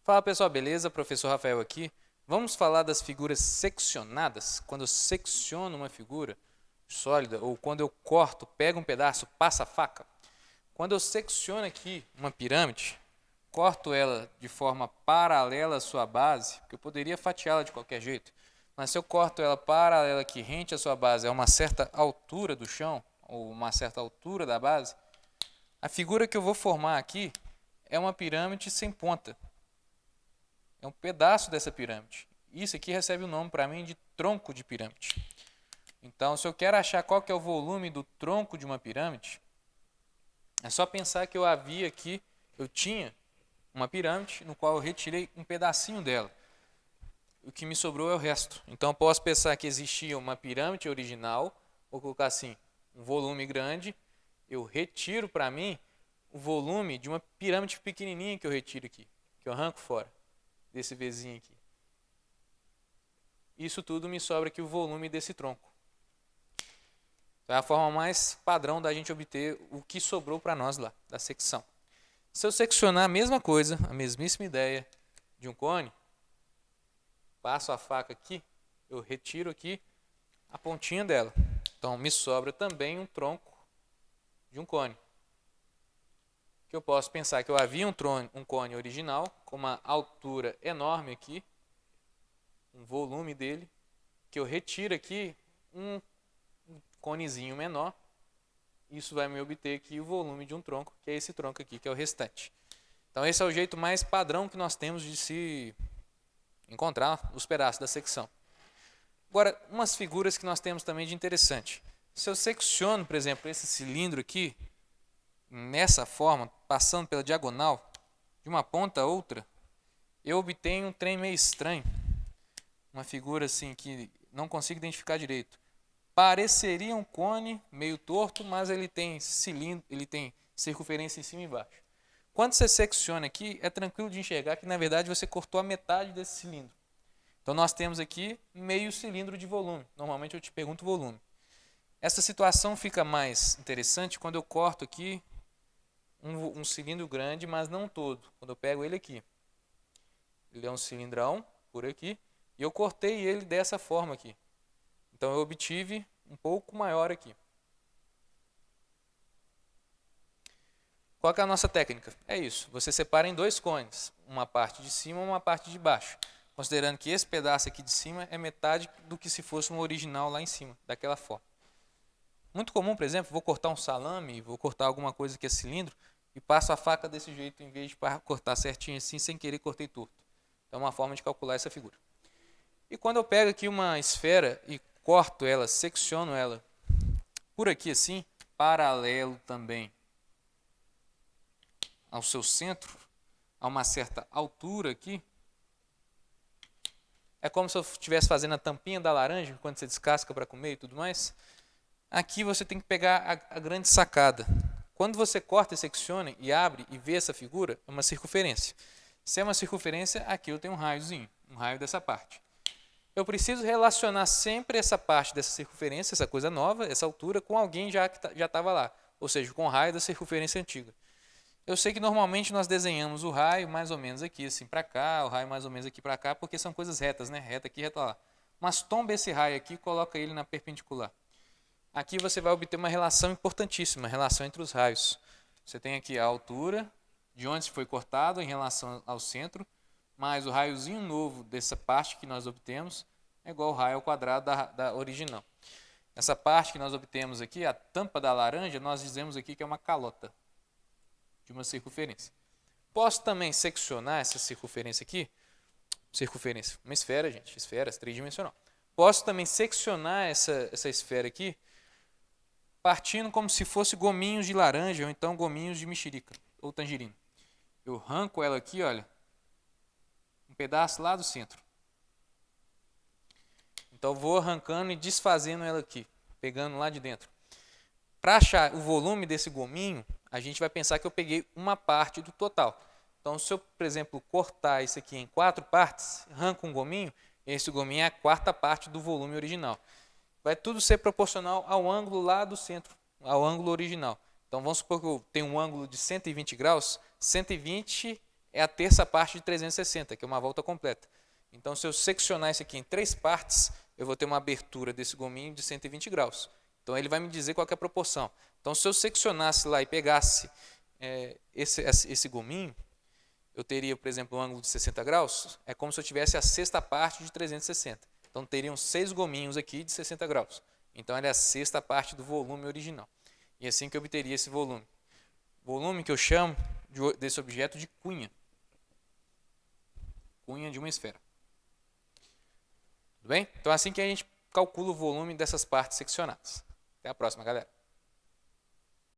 Fala pessoal, beleza? Professor Rafael aqui. Vamos falar das figuras seccionadas. Quando eu secciono uma figura sólida ou quando eu corto, pego um pedaço, passa a faca. Quando eu secciono aqui uma pirâmide, corto ela de forma paralela à sua base, porque eu poderia fatiá-la de qualquer jeito, mas se eu corto ela paralela aqui, rente à sua base, a uma certa altura do chão, ou uma certa altura da base, a figura que eu vou formar aqui é uma pirâmide sem ponta. É um pedaço dessa pirâmide. Isso aqui recebe o nome para mim de tronco de pirâmide. Então, se eu quero achar qual que é o volume do tronco de uma pirâmide, é só pensar que eu tinha uma pirâmide no qual eu retirei um pedacinho dela. O que me sobrou é o resto. Então, eu posso pensar que existia uma pirâmide original, vou colocar assim, um volume grande, eu retiro para mim o volume de uma pirâmide pequenininha que eu retiro aqui, que eu arranco fora desse Vzinho aqui. Isso tudo me sobra aqui o volume desse tronco. Então, é a forma mais padrão da gente obter o que sobrou para nós lá, da secção. Se eu seccionar a mesma coisa, a mesmíssima ideia de um cone, passo a faca aqui, eu retiro aqui a pontinha dela. Então, me sobra também um tronco de um cone. Que eu posso pensar que eu havia um cone original, com uma altura enorme aqui, um volume dele, que eu retiro aqui um conezinho menor, isso vai me obter aqui o volume de um tronco, que é esse tronco aqui, que é o restante. Então esse é o jeito mais padrão que nós temos de se encontrar os pedaços da secção. Agora, umas figuras que nós temos também de interessante. Se eu secciono, por exemplo, esse cilindro aqui, nessa forma, passando pela diagonal, de uma ponta a outra, eu obtenho um trem meio estranho. Uma figura assim que não consigo identificar direito. Pareceria um cone meio torto, mas ele tem cilindro, ele tem circunferência em cima e embaixo. Quando você secciona aqui, é tranquilo de enxergar que na verdade você cortou a metade desse cilindro. Então nós temos aqui meio cilindro de volume. Normalmente eu te pergunto volume. Essa situação fica mais interessante quando eu corto aqui um cilindro grande, mas não todo. Quando eu pego ele aqui, ele é um cilindrão por aqui, e eu cortei ele dessa forma aqui. Então eu obtive um pouco maior aqui. Qual que é a nossa técnica? É isso, você separa em dois cones, uma parte de cima e uma parte de baixo, considerando que esse pedaço aqui de cima é metade do que se fosse um original lá em cima, daquela forma. Muito comum, por exemplo, vou cortar um salame, vou cortar alguma coisa que é cilindro, e passo a faca desse jeito, em vez de cortar certinho assim, sem querer cortei torto. Então é uma forma de calcular essa figura. E quando eu pego aqui uma esfera e corto ela, secciono ela por aqui assim, paralelo também ao seu centro, a uma certa altura aqui, é como se eu estivesse fazendo a tampinha da laranja, quando você descasca para comer e tudo mais. Aqui você tem que pegar a grande sacada. Quando você corta e secciona e abre e vê essa figura, é uma circunferência. Se é uma circunferência, aqui eu tenho um raiozinho, um raio dessa parte. Eu preciso relacionar sempre essa parte dessa circunferência, essa coisa nova, essa altura, com alguém que já estava lá, ou seja, com o raio da circunferência antiga. Eu sei que normalmente nós desenhamos o raio mais ou menos aqui, assim para cá, o raio mais ou menos aqui para cá, porque são coisas retas, né? Reta aqui, reta lá. Mas tomba esse raio aqui e coloca ele na perpendicular. Aqui você vai obter uma relação importantíssima, a relação entre os raios. Você tem aqui a altura de onde foi cortado em relação ao centro, mais o raiozinho novo dessa parte que nós obtemos é igual ao raio ao quadrado da original. Essa parte que nós obtemos aqui, a tampa da laranja, nós dizemos aqui que é uma calota de uma circunferência. Posso também seccionar essa circunferência aqui, uma esfera, gente, esfera tridimensional. Posso também seccionar essa esfera aqui, partindo como se fosse gominhos de laranja ou então gominhos de mexerica ou tangerina. Eu arranco ela aqui, olha, um pedaço lá do centro. Então vou arrancando e desfazendo ela aqui, pegando lá de dentro. Para achar o volume desse gominho, a gente vai pensar que eu peguei uma parte do total. Então se eu, por exemplo, cortar isso aqui em 4 partes, arranco um gominho, esse gominho é a quarta parte do volume original. Vai tudo ser proporcional ao ângulo lá do centro, ao ângulo original. Então vamos supor que eu tenho um ângulo de 120 graus, 120 é a terça parte de 360, que é uma volta completa. Então, se eu seccionar isso aqui em 3 partes, eu vou ter uma abertura desse gominho de 120 graus. Então, ele vai me dizer qual que é a proporção. Então, se eu seccionasse lá e pegasse esse gominho, eu teria, por exemplo, um ângulo de 60 graus, é como se eu tivesse a sexta parte de 360. Então, teriam 6 gominhos aqui de 60 graus. Então, ela é a sexta parte do volume original. E assim que eu obteria esse volume. Volume que eu chamo desse objeto de cunha. Cunha de uma esfera. Tudo bem? Então, é assim que a gente calcula o volume dessas partes seccionadas. Até a próxima, galera.